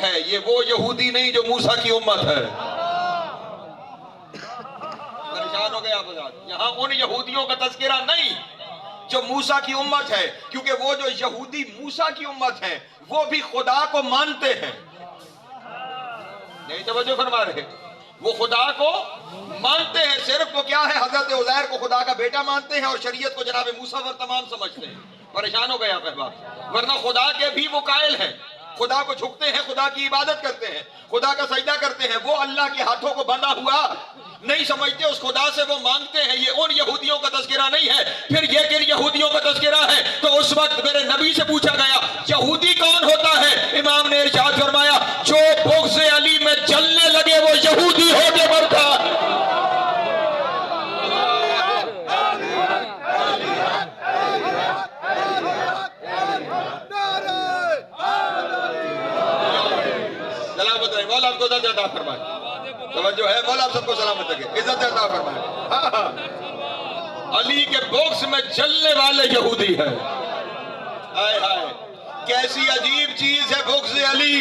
ہے یہ وہ یہودی نہیں جو موسیٰ کی امت ہے. پریشان ہو گئے آپ حضرات. یہاں ان یہودیوں کا تذکرہ نہیں جو موسیٰ کی امت ہے، کیونکہ وہ جو یہودی موسیٰ کی امت ہے وہ بھی خدا کو مانتے ہیں. نہیں توجہ فرما رہے؟ وہ خدا کو مانتے ہیں، صرف وہ کیا ہے، حضرت عزیر کو خدا کا بیٹا مانتے ہیں اور شریعت کو جناب موسیٰ پر تمام سمجھتے ہیں. پریشان ہو گئے آپ احباب. ورنہ خدا کے بھی وہ قائل ہیں، خدا کو جھکتے ہیں، خدا کی عبادت کرتے ہیں، خدا کا سجدہ کرتے ہیں. وہ اللہ کے ہاتھوں کو بندھا ہوا نہیں سمجھتے، اس خدا سے وہ مانگتے ہیں. یہ ان یہودیوں کا تذکرہ نہیں ہے. پھر یہ کن یہودیوں کا تذکرہ ہے؟ تو اس وقت میرے نبی سے پوچھا گیا یہودی کون ہوتا ہے؟ امام نے ارشاد فرمایا جو بغض علی میں جلنے لگے وہ یہودی ہو کے مرتا. سلامت رہے، مولا آپ کو عزت عطا فرمائے. توجہ ہے، مولا آپ سب کو سلامت رکھے، عزت عطا فرمائے. علی کے بغض میں جلنے والے یہودی ہیں. ہائے ہائے، کیسی عجیب چیز ہے بغض علی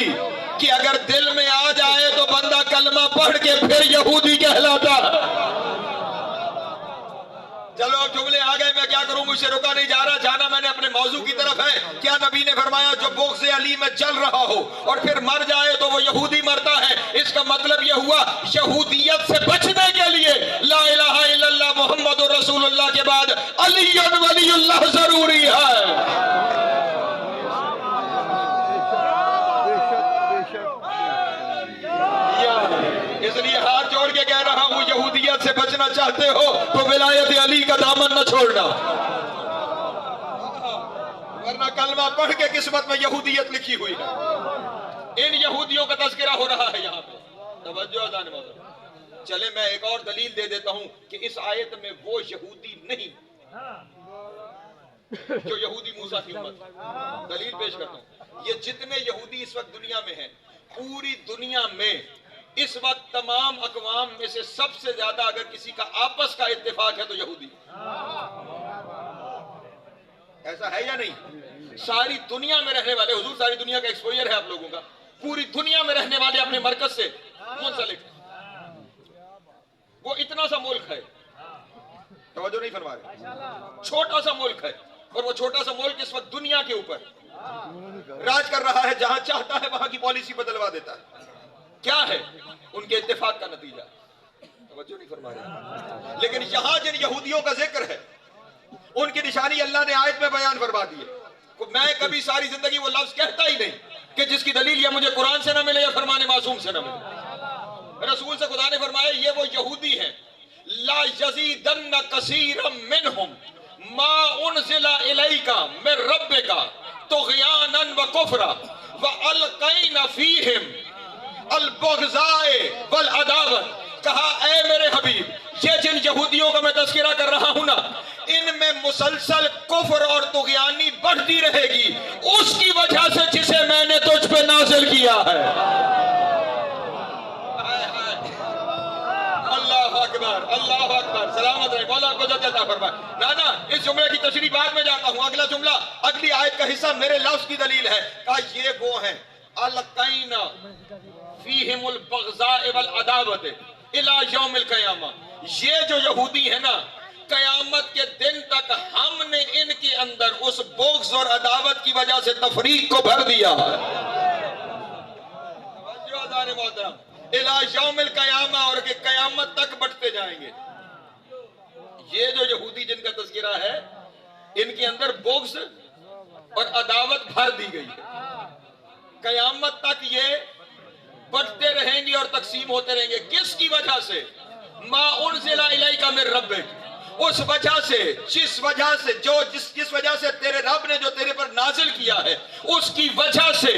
کہ اگر دل میں آ جائے تو بندہ کلمہ پڑھ کے پھر یہودی کہلاتا. چلو اب جملے آ گئے، میں کیا کروں، مجھ سے رکا نہیں جا رہا. جانا میں نے اپنے موضوع کی طرف ہے. کیا نبی نے فرمایا جو بغض علی میں جل رہا ہو اور پھر مر جائے تو وہ یہودی مرتا ہے. اس کا مطلب یہ ہوا یہودیت سے بچنے کے لیے لا الہ الا اللہ محمد رسول اللہ کے بعد علی ولی اللہ ضروری ہے. اس لیے ہاتھ جوڑ کے کہہ رہا ہوں یہودیت سے بچنا چاہتے ہو تو ولایت علی کا دامن نہ چھوڑنا، ورنہ کلمہ پڑھ کے قسمت میں یہودیت لکھی ہوئی ہے. ان یہودیوں کا تذکرہ ہو رہا ہے یہاں پہ. توجہ اذان مولانا. چلے میں ایک اور دلیل دے دیتا ہوں کہ اس آیت میں وہ یہودی نہیں جو یہودی موسیٰ کی امت. دلیل پیش کرتا ہوں. یہ جتنے یہودی اس وقت دنیا میں ہیں، پوری دنیا میں اس وقت تمام اقوام میں سے سب سے زیادہ اگر کسی کا آپس کا اتفاق ہے تو یہودی. ایسا ہے یا نہیں؟ ساری دنیا میں رہنے والے، حضور ساری دنیا کا ایکسپوئر ہے آپ لوگوں کا، پوری دنیا میں رہنے والے اپنے مرکز سے منسلک. وہ اتنا سا ملک ہے، توجہ نہیں فرما رہے، چھوٹا سا ملک ہے، اور وہ چھوٹا سا ملک اس وقت دنیا کے اوپر راج کر رہا ہے. جہاں چاہتا ہے وہاں کی پالیسی بدلوا دیتا ہے. کیا ہے؟ ان کے اتفاق کا نتیجہ. توجہ نہیں فرما رہے. لیکن یہاں جن یہودیوں کا ذکر ہے ان کی نشانی اللہ نے آیت میں بیان فرما دی ہے. میں کبھی ساری زندگی وہ لفظ کہتا ہی نہیں کہ جس کی دلیل یا مجھے قرآن سے نہ ملے یا فرمان معصوم سے نہ ملے. رسول سے خدا نے فرمایا یہ وہ یہودی ہیں لا یزیدن کثیرا منہم ما انزل الیک من ربک طغیانا وکفرا والقین فیہم البغضاء والعداوت. کہا اے میرے حبیب یہ جن یہودیوں کا میں تذکرہ کر رہا ہوں نا، ان میں مسلسل کفر اور طغیانی بڑھتی رہے گی اس کی وجہ سے جسے میں نے تجھ پہ نازل کیا ہے. اللہ اکبر، اللہ اکبر. سلامت رہے، مولا کو عزت عطا فرمائے. نانا اس جملے کی تشریح بعد میں جاتا ہوں. اگلا جملہ اگلی آیت کا حصہ میرے لفظ کی دلیل ہے. کہا یہ وہ ہیں القین فیہم البغضاء والعداوت الی یوم القیامہ. یہ جو یہودی ہیں نا، قیامت کے دن تک ہم نے ان کے اندر اس بغض اور عداوت کی وجہ سے تفریق کو بھر دیا ہے. الی یوم القیامہ، اور کہ قیامت تک بڑھتے جائیں گے. یہ جو یہودی جن کا تذکرہ ہے ان کے اندر بغض اور عداوت بھر دی گئی ہے. قیامت تک یہ بڑھتے رہیں گے اور تقسیم ہوتے رہیں گے. کس کی وجہ سے؟ ما انزل الیک من ربک، اس وجہ سے جس وجہ سے جس وجہ سے تیرے رب نے جو تیرے پر نازل کیا ہے اس کی وجہ سے.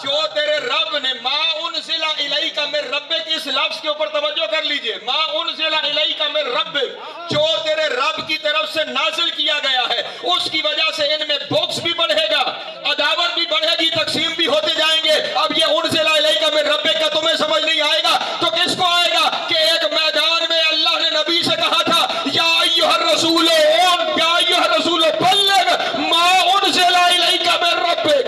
جو تیرے رب نے ما انزل الیک من ربک، اس لفظ کے اوپر توجہ کر لیجئے. ما انزل الیک من ربک، جو تیرے رب کی طرف سے نازل کیا گیا ہے اس کی وجہ سے ان میں بغض بھی بڑھے گا، عداوت بھی بڑھے گی، تقسیم بھی ہوتے جائیں گے. اب یہ انزل الیک من ربک کا تمہیں سمجھ نہیں آئے گا تو کس کو آئے گا کہ ایک میدان میں اللہ نے نبی سے کہا تھا یا ایھا الرسول بلغ ما انزل الیک من ربک.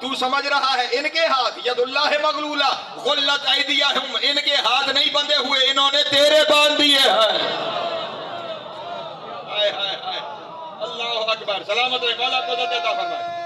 تو سمجھ رہا ہے ان کے ہاتھ ید اللہ مغلولہ غلت ایدیہم، ان کے ہاتھ نہیں بندھے ہوئے، انہوں نے تیرے باندھ دیے ہیں۔ ہائے ہائے ہائے، اللہ اکبر، سلامت رہے، مولا کو عزت عطا فرمائے۔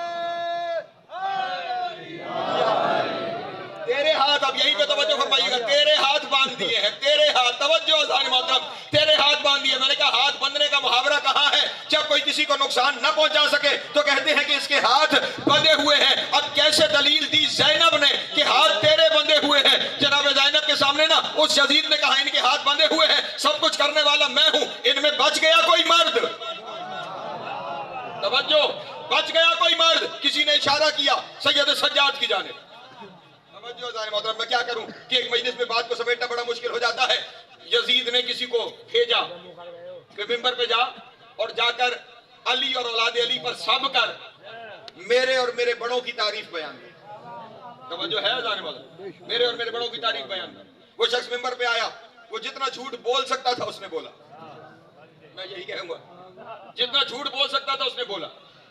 تیرے ہاتھ، اب یہیں پہ توجہ فرمائیے گا، تیرے ہاتھ باندھ دیے ہیں، تیرے ہاتھ، توجہ اذان محترم، تیرے ہاتھ باندھ دیے۔ میں نے کہا ہاتھ بندھنے کا محاورہ کہاں ہے؟ جب کوئی کسی کو نقصان نہ پہنچا سکے تو کہتے ہیں کہ اس کے ہاتھ بندھے ہوئے ہیں۔ اب کیسے دلیل دی زینب نے کہ ہاتھ تیرے بندھے ہوئے ہیں؟ جناب زینب کے سامنے نا اس یزید نے کہا ان کے ہاتھ بندھے ہوئے ہیں، سب کچھ کرنے والا میں ہوں، ان میں بچ گیا کوئی مرد؟ توجہ، بچ گیا کوئی مرد؟ کسی نے اشارہ کیا سید سجاد کی جانب۔ توجہ ذرا محترم، میں کیا کروں کہ ایک مجلس میں بات کو سمیٹنا بڑا مشکل ہو جاتا ہے۔ یزید نے کسی کو بھیجا کہ منبر پہ جا اور جا کر علی اور اولاد علی پر سب کر میرے اور میرے بڑوں کی تعریف بیان کر۔ توجہ ہے ذرا محترم، میرے اور میرے بڑوں کی تعریف بیان کر۔ وہ شخص منبر پہ آیا، وہ جتنا جھوٹ بول سکتا تھا اس نے بولا، میں یہی کہوں گا، جتنا جھوٹ بول سکتا تھا اس نے بولا۔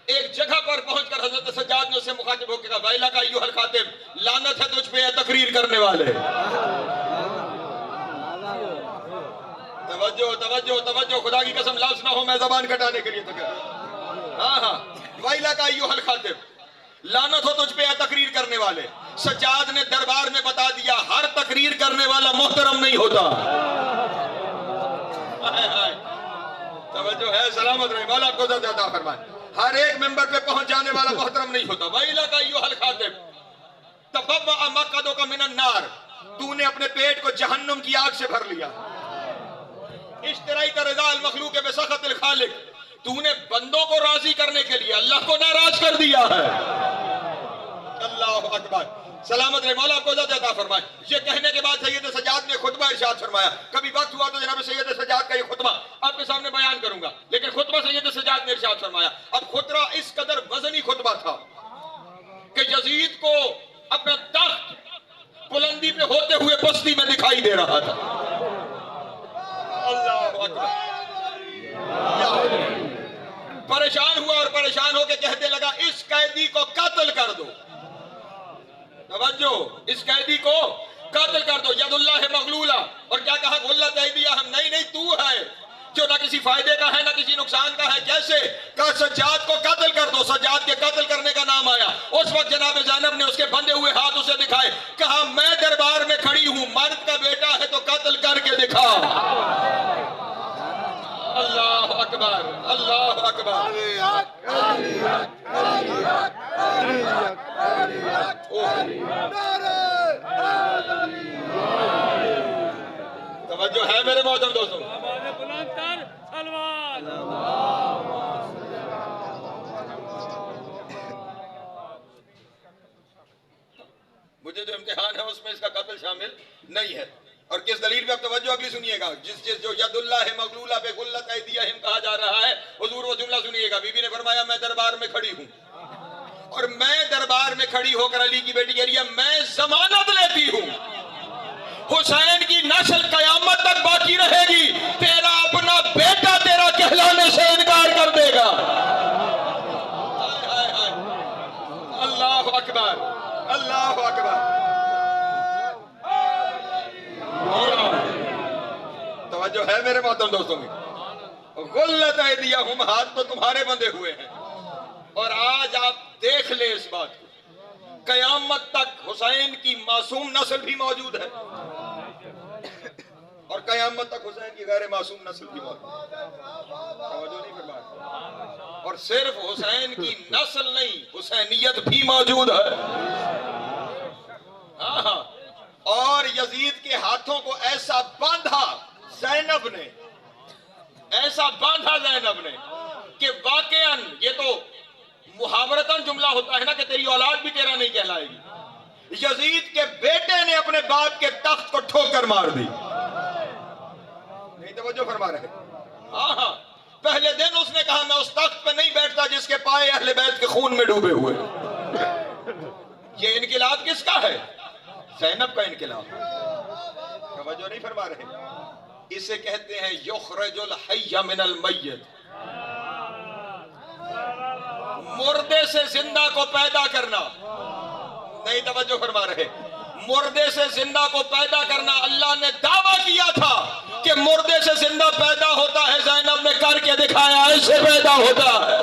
ایک جگہ پر پہنچ کر حضرت سجاد نے اسے مخاطب ہو کے کہا ویلک ایھا الخاطب، لعنت ہے تجھ پہ اے تقریر کرنے والے۔ توجہ توجہ توجہ، خدا کی قسم لفظ نہ ہو میں زبان کٹانے کے لیے تیار۔ ہاں ہاں، ویلک ایھا الخاطب، لعنت ہو تجھ پہ اے تقریر کرنے والے۔ سجاد نے دربار میں بتا دیا ہر تقریر کرنے والا محترم نہیں ہوتا۔ توجہ ہے، سلامت رہے، مولا آپ کو عزت عطا فرمائے۔ ہر ایک ممبر پہ پہنچ جانے والا محترم نہیں ہوتا۔ وَإِلَكَ أَيُّهَا الْخَاطِبُ تَبَوَّأَ مَقْعَدَكَ مِنَ النَّارِ، تو نے اپنے پیٹ کو جہنم کی آگ سے بھر لیا۔ اشتريت رضا المخلوق بسخط الخالق، تو نے بندوں کو راضی کرنے کے لیے اللہ کو ناراض کر دیا ہے۔ اللہ اکبر، سلامت رہے، مولا آپ کو عزت عطا فرمائے۔ یہ کہنے کے بعد سید سجاد نے خطبہ ارشاد فرمایا۔ کبھی وقت ہوا تو جناب سید سجاد کا یہ خطبہ آپ کے سامنے بیان کروں گا، لیکن خطبہ سید سجاد نے ارشاد فرمایا۔ اب خطبہ اس قدر وزنی خطبہ تھا کہ یزید کو اپنا تخت بلندی پہ ہوتے ہوئے پستی میں دکھائی دے رہا تھا۔ اللہ اکبر، پریشان ہوا اور پریشان ہو کے کہتے لگا اس قیدی کو قتل کر دو۔ توجہ، اس قیدی کو قتل کر دو، ید اللہ مغلولہ۔ اور کیا کہا؟ غلت ایدیہم، نہیں نہیں تو ہے جو نہ کسی فائدے کا ہے نہ کسی نقصان کا ہے۔ کیسے؟ کہا سجاد کو قتل کر دو۔ سجاد کے قتل کرنے کا نام آیا، اس وقت جناب زینب نے اس کے بندھے ہوئے ہاتھ اسے دکھائے، کہا میں دربار میں کھڑی ہوں، مرد کا بیٹا ہے تو قتل کر کے دکھا۔ اللہ اکبر، اللہ اکبر، توجہ ہے میرے محترم دوستوں۔ مجھے جو امتحان ہے اس میں اس کا قتل شامل نہیں ہے۔ اور کس دلیل پہ اب توجہ اگلی سنیے گا، جس جو ید اللہ مغلولہ پہ غلت ایدیہم کہا جا رہا ہے، حضور وہ جملہ سنیے گا۔ بی بی نے فرمایا میں دربار میں کھڑی ہوں، اور میں دربار میں کھڑی ہو کر علی کی بیٹی کہہ رہی ہے میں ضمانت لیتی ہوں حسین کی نسل قیامت تک باقی رہے گی، تیرا اپنا بیٹا تیرا کہلانے سے انکار کر دے گا۔ اللہ اکبر، اللہ اکبر، توجہ ہے میرے محترم دوستوں میں۔ غلت ایدیہم، ہاتھ تو تمہارے بندھے ہوئے ہیں، اور آج آپ دیکھ لیں اس بات کو، قیامت تک حسین کی معصوم نسل بھی موجود ہے، اور قیامت تک حسین کی غیر معصوم نسل بھی موجود ہے۔ توجہ نہیں فرمایا، اور صرف حسین کی نسل نہیں، حسینیت بھی موجود ہے۔ ہاں، اور یزید کے ہاتھوں کو ایسا باندھا زینب نے، ایسا باندھا زینب نے کہ واقعاً یہ تو محاورتاً جملہ ہوتا ہے نا کہ تیری اولاد بھی تیرا نہیں کہلائے گی۔ یزید کے بیٹے نے اپنے باپ کے تخت کو ٹھوکر مار دی۔ نہیں توجہ فرما رہے؟ ہاں ہاں، پہلے دن اس نے کہا میں اس تخت پہ نہیں بیٹھتا جس کے پائے اہل بیت کے خون میں ڈوبے ہوئے۔ یہ انقلاب کس کا ہے؟ زینب کا انقلاب۔ توجہ نہیں فرما رہے؟ اسے کہتے ہیں یخرج الحی من المیت، مردے سے زندہ کو پیدا کرنا۔ نہیں توجہ فرما رہے. مردے سے زندہ کو پیدا کرنا اللہ نے دعویٰ کیا تھا کہ مردے سے زندہ پیدا ہوتا ہے. زینب نے کر کے دکھایا, ایسے پیدا ہوتا ہے.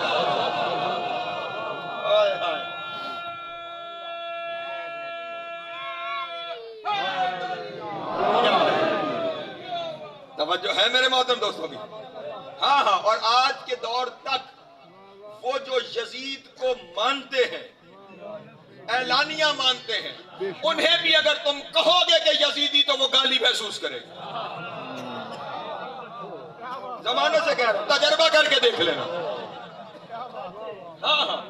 توجہ ہے میرے محترم دوستوں بھی. ہاں ہاں, اور آج کے دور تک وہ جو یزید کو مانتے ہیں, اعلانیہ مانتے ہیں, انہیں بھی اگر تم کہو گے کہ یزیدی تو وہ گالی محسوس کرے گا. زمانے سے کہہ رہا ہوں, تجربہ کر کے دیکھ لینا. ہاں ہاں,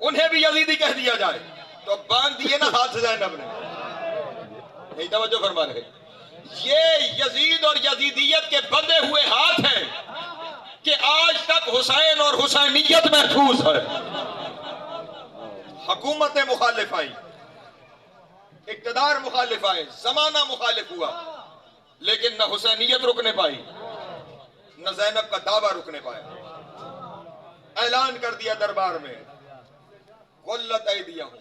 انہیں بھی یزیدی کہہ دیا جائے تو باندھ دیے نا ہاتھ سے زینب نے. نہیں توجہ فرما رہے. یہ یزید اور یزیدیت کے بندے ہوئے ہاتھ ہیں کہ آج تک حسین اور حسینیت محفوظ ہے. حکومتیں مخالف آئی, اقتدار مخالف آئے, زمانہ مخالف ہوا, لیکن نہ حسینیت رکنے پائی, نہ زینب کا دعویٰ رکنے پایا. اعلان کر دیا دربار میں, غلت ایدیہم,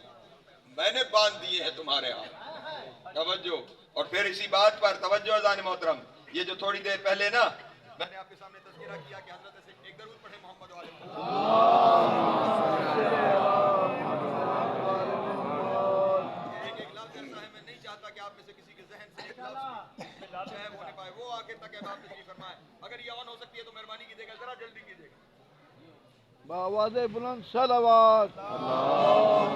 میں نے باندھ دیے ہیں تمہارے ہاتھ. توجہ. اور پھر اسی بات پر توجہ اذان محترم, یہ جو تھوڑی دیر پہلے نا میں نے آپ کے سامنے تذکرہ کیا کہ حضرت سے ایک درود پڑھے محمد و آل میں نہیں چاہتا کہ آپ میں سے کسی کے ذہن سے ایک لفظ غائب ہونے پائے. وہ آخر تک احباب تشریف فرمائے. اگر یہ آن ہو سکتی ہے تو مہربانی کیجیے گا, ذرا جلدی کیجیے گا. بآواز بلند صلوات اللہم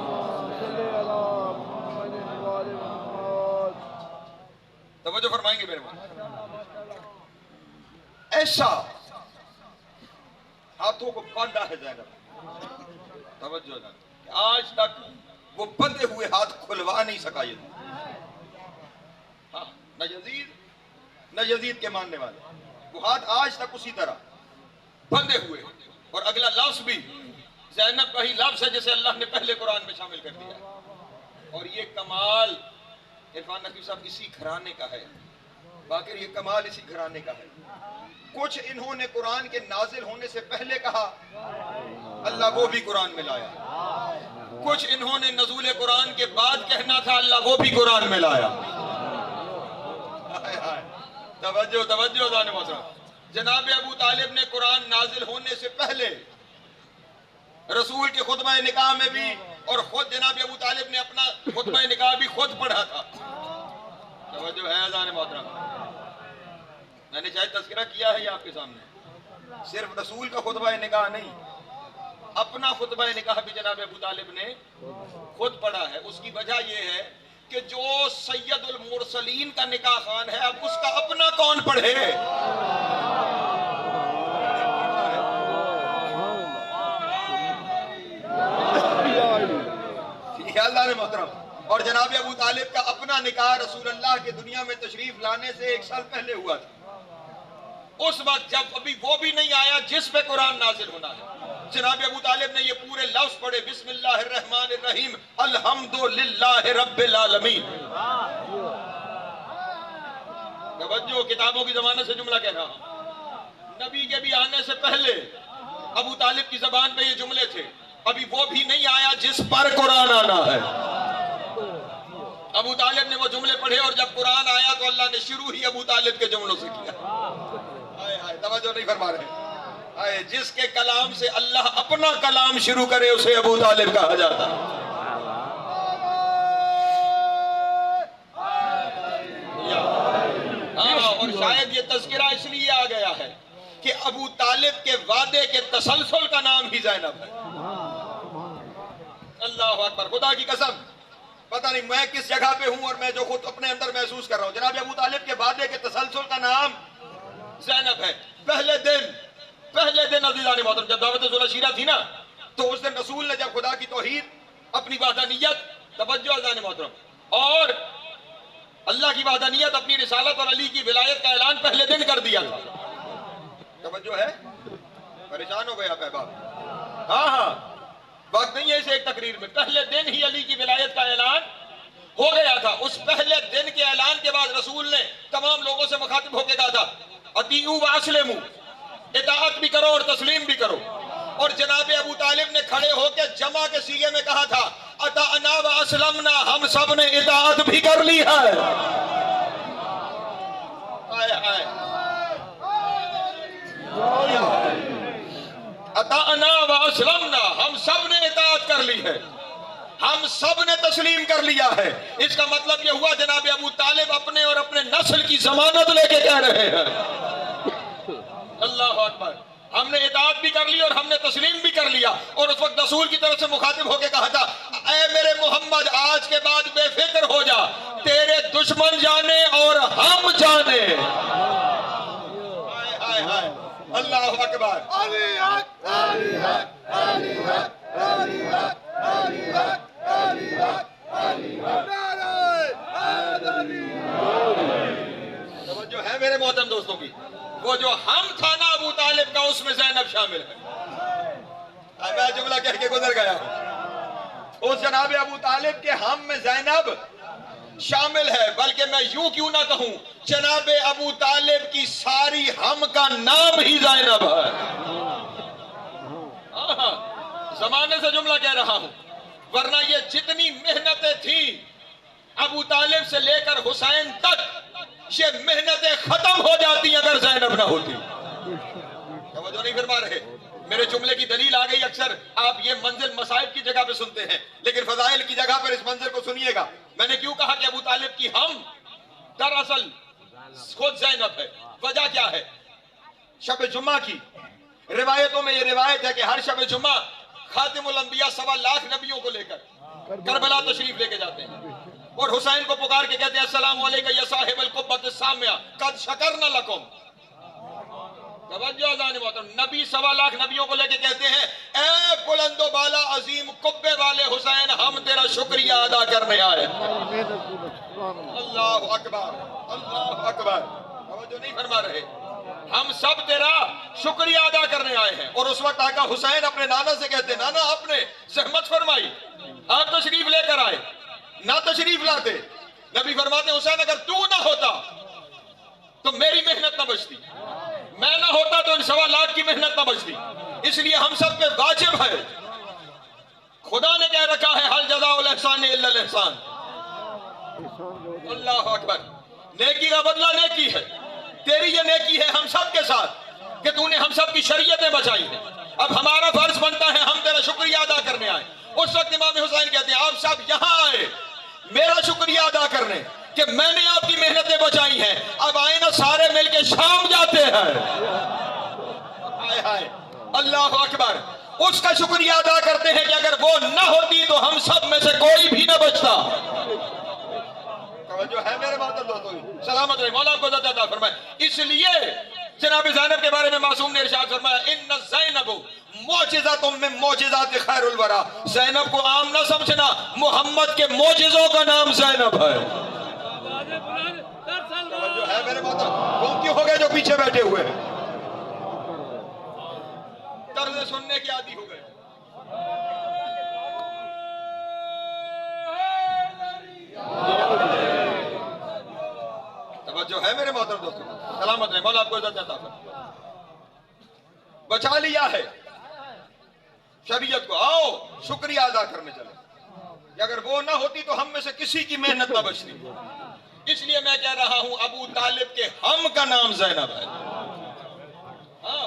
صلی علی محمد و آل محمد. توجہ فرمائیں گے میرے محمد. ایسا ہاتھوں کو باندھا ہے زینب. توجہ نہ, آج تک وہ بندے ہوئے ہاتھ کھلوا نہیں سکا. ہاں, نہ یزید کے ماننے والے, وہ ہاتھ آج تک اسی طرح بندے ہوئے. اور اگلا لفظ بھی زینب کا ہی لفظ ہے جسے اللہ نے پہلے قرآن میں شامل کر دیا. اور یہ کمال عرفان نقوی صاحب اسی گھرانے کا ہے. باقی یہ کمال اسی گھرانے کا ہے. کچھ انہوں نے قرآن کے نازل ہونے سے پہلے کہا, اللہ وہ بھی قرآن میں لایا. کچھ انہوں نے نزول قرآن کے بعد کہنا تھا, اللہ وہ بھی قرآن میں لایا. توجہ توجہ ذان محترم. جناب ابو طالب نے قرآن نازل ہونے سے پہلے رسول کے خطبہ نکاح میں بھی, اور خود جناب ابو طالب نے اپنا خطبہ نکاح بھی خود پڑھا تھا. توجہ ہے ذان محترم. میں نے چاہے تذکرہ کیا ہے یہ آپ کے سامنے, صرف رسول کا خطبہ نکاح نہیں, اپنا خطبہ نکاح بھی جناب ابو طالب نے خود پڑھا ہے. اس کی وجہ یہ ہے کہ جو سید المرسلین کا نکاح خوان ہے, اب اس کا اپنا کون پڑھے. اللہ نے محترم. اور جناب ابو طالب کا اپنا نکاح رسول اللہ کے دنیا میں تشریف لانے سے 1 سال پہلے ہوا تھا. اس وقت جب ابھی وہ بھی نہیں آیا جس پہ قرآن نازل ہونا ہے. جناب ابو طالب نے یہ پورے لفظ پڑھے, بسم اللہ الرحمن الرحیم الحمدللہ رب العالمین. توجہ, کتابوں کی زمانے سے جملہ کہہ رہا ہوں. نبی کے بھی آنے سے پہلے ابو طالب کی زبان پہ یہ جملے تھے. ابھی وہ بھی نہیں آیا جس پر قرآن آنا ہے. ابو طالب نے وہ جملے پڑھے, اور جب قرآن آیا تو اللہ نے شروع ہی ابو طالب کے جملوں سے کیا. توجہ نہیں فرما رہے. جس کے کلام سے اللہ اپنا کلام شروع کرے اسے ابو طالب کہا جاتا. اور شاید یہ تذکرہ اس لیے آ گیا ہے کہ ابو طالب کے وعدے کے تسلسل کا نام ہی زینب ہے. اللہ اکبر. خدا کی قسم پتہ نہیں میں کس جگہ پہ ہوں اور میں جو خود اپنے اندر محسوس کر رہا ہوں. جناب ابو طالب کے وعدے کے تسلسل کا نام زینب ہے. پہلے دن عزیزان محترم جب دعوت ذوالعشیرہ تھی نا, تو اس دن رسول نے جب خدا کی توحید, اپنی وحدانیت, توجہ عزیزان محترم, اور اللہ کی وحدانیت, اپنی رسالت اور علی کی ولایت کا اعلان پہلے دن کر دیا تھا. توجہ ہے, پریشان ہو گئے آپ احباب. ہاں ہاں, وقت نہیں ہے اسے ایک تقریر میں. پہلے دن ہی علی کی ولایت کا اعلان ہو گیا تھا. اس پہلے دن کے اعلان کے بعد رسول نے تمام لوگوں سے مخاطب ہو کے کہا تھا, اطیعوا واسلموا, اطاعت بھی کرو اور تسلیم بھی کرو. اور جناب ابو طالب نے کھڑے ہو کے جمع کے سیغے میں کہا تھا, اطعنا اسلمنا، ہم سب نے اطاعت بھی کر لی ہے. اطعنا و اسلمنا، ہم سب نے اطاعت کر لی ہے، ہم سب نے تسلیم کر لیا ہے. اس کا مطلب یہ ہوا جناب ابو طالب اپنے اور اپنے نسل کی ضمانت لے کے کہہ رہے ہیں اللہ اکبر، ہم نے اطاعت بھی کر لی اور ہم نے تسلیم بھی کر لیا. اور اس وقت رسول کی طرف سے مخاطب ہو کے کہا تھا اے میرے محمد آج کے بعد بے فکر ہو جا، تیرے دشمن جانے اور ہم جانے. ہائے ہائے اللہ اکبر. جو ہے میرے محترم دوستوں کی، وہ جو ہم تھا نا ابو طالب کا، اس میں زینب شامل ہے. میں جملہ کہہ کے گزر گیا ہوں. اس جناب ابو طالب کے ہم میں زینب شامل ہے، بلکہ میں یوں کیوں نہ کہوں، جناب ابو طالب کی ساری ہم کا نام ہی زینب ہے. زمانے سے جملہ کہہ رہا ہوں، ورنہ یہ جتنی محنتیں تھیں ابو طالب سے لے کر حسین تک، یہ محنتیں ختم ہو جاتی اگر زینب نہ ہوتی. توجہ نہیں فرما رہے؟ میرے جملے کی دلیل آ گئی. اکثر آپ یہ منزل مصائب کی جگہ پہ سنتے ہیں، لیکن فضائل کی جگہ پر اس منزل کو سنیے گا. میں نے کیوں کہا کہ ابو طالب کی ہم دراصل خود زینب ہے. وجہ کیا ہے؟ شب جمعہ کی روایتوں میں یہ روایت ہے کہ ہر شب جمعہ خاتم الانبیاء 1.25 لاکھ نبیوں کو لے کر کربلا تشریف لے کے جاتے ہیں اور حسین کو پکار کے کہتے ہیں السلام علیکم یا صاحب القبۃ السامعہ قد شکرنا لکم. توجہ اذان محترم، نبی 1.25 لاکھ نبیوں کو لے کے کہتے ہیں اے بلند و بالا عظیم قبے والے حسین، ہم تیرا شکریہ ادا کرنے آئے. اللہ اکبر اللہ اکبر. توجہ نہیں فرما رہے؟ ہم سب تیرا شکریہ ادا کرنے آئے ہیں. اور اس وقت آقا حسین اپنے نانا سے کہتے ہیں نانا آپ نے زحمت فرمائی، آپ تشریف لے کر آئے، نہ تشریف لاتے. نبی فرماتے ہیں حسین اگر تو نہ ہوتا تو میری محنت نہ بچتی، میں نہ ہوتا تو ان 1.25 لاکھ کی محنت نہ بچتی. اس لیے ہم سب پہ واجب ہے، خدا نے کہہ رکھا ہے حل جزاء الاحسان الا الاحسان. اللہ اکبر. نیکی کا بدلہ نیکی ہے. تیری یہ نیکی ہے ہم سب کے ساتھ کہ تو نے ہم سب کی شریعتیں بچائی ہیں. اب ہمارا فرض بنتا ہے ہم تیرا شکریہ ادا کرنے آئے. اس وقت امام حسین کہتے ہیں آپ سب یہاں آئے میرا شکریہ ادا کرنے کہ میں نے آپ کی محنتیں بچائی ہیں. اب آئے نا سارے مل کے شام جاتے ہیں. ہائے ہائے اللہ اکبر. اس کا شکریہ ادا کرتے ہیں کہ اگر وہ نہ ہوتی تو ہم سب میں سے کوئی بھی نہ بچتا. جو ہے میرے محترم دوستو سلامت رہے، مولا آپ کو عزت عطا فرمائے. اس لیے جناب زینب کے بارے میں معصوم نے ارشاد فرمایا ان زینب معجزات من معجزات خیر الورا. زینب کو عام نہ سمجھنا، محمد کے معجزوں کا نام زینب ہے. جو ہے میرے محترم وہ کیوں ہو گئے جو پیچھے بیٹھے ہوئے ہیں، طرز سننے کی عادی ہو گئے. جو ہے میرے محترم دوستو سلامت رہے، مولا آپ کو عزت عطا فرمائے. بچا لیا ہے شریعت کو، آؤ شکریہ ادا کرنے چلے کہ اگر وہ نہ ہوتی تو ہم میں سے کسی کی محنت نہ بچتی. اس لیے میں کہہ رہا ہوں ابو طالب کے ہم کا نام زینب ہے. ہاں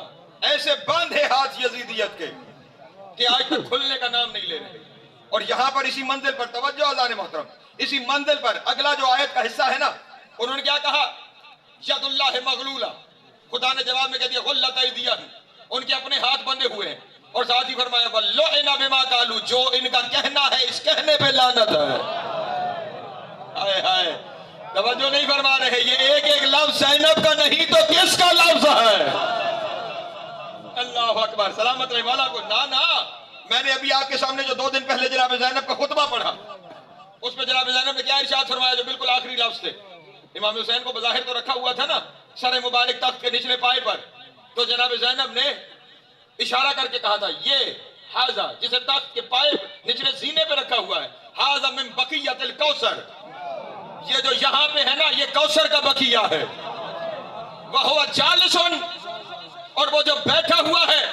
ایسے باندھے ہاتھ یزیدیت کے کہ آج تک کھلنے کا نام نہیں لے رہے. اور یہاں پر اسی منزل پر توجہ اذان محترم، اسی منزل پر اگلا جو آیت کا حصہ ہے نا، انہوں نے کیا کہا ید اللہ مغلولہ. خدا نے جواب میں کہہ دیا غلت ایدیہم، ان کے اپنے ہاتھ بندھے ہوئے ہیں. اور ساتھ ہی فرمایا وَلُعِنَ بِمَا قَالُوا، جو ان کا کہنا ہے اس کہنے پہ لعنت ہے. ہائے ہائے توجہ نہیں فرما رہے. یہ ایک ایک لفظ زینب کا نہیں تو کس کا لفظ ہے؟ اللہ اکبر. سلامت رہے مولا کو. نا میں نے ابھی آپ کے سامنے جو 2 دن پہلے جناب زینب کا خطبہ پڑھا، اس میں جناب زینب نے کیا ارشاد فرمایا جو بالکل آخری لفظ تھے. امام حسین کو بظاہر تو رکھا ہوا تھا نا سر مبارک تخت کے نچلے پائے پر، تو جناب زینب نے اشارہ کر کے کہا تھا یہ حاضہ جسے تخت کے پائے نچلے زینے پہ رکھا ہوا ہے، حاضہ من بقیت الکوثر، یہ جو یہاں پہ ہے نا یہ کوثر کا بقیہ ہے. وہو جالسن، اور وہ جو بیٹھا ہوا ہے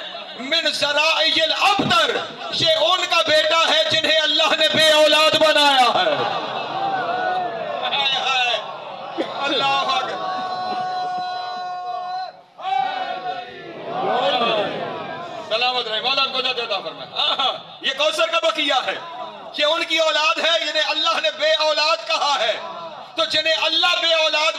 من ذرائع الابتر، یہ ان کا بیٹا ہے جنہیں اللہ نے بے اولاد بنایا. جنہیں اللہ بے اولاد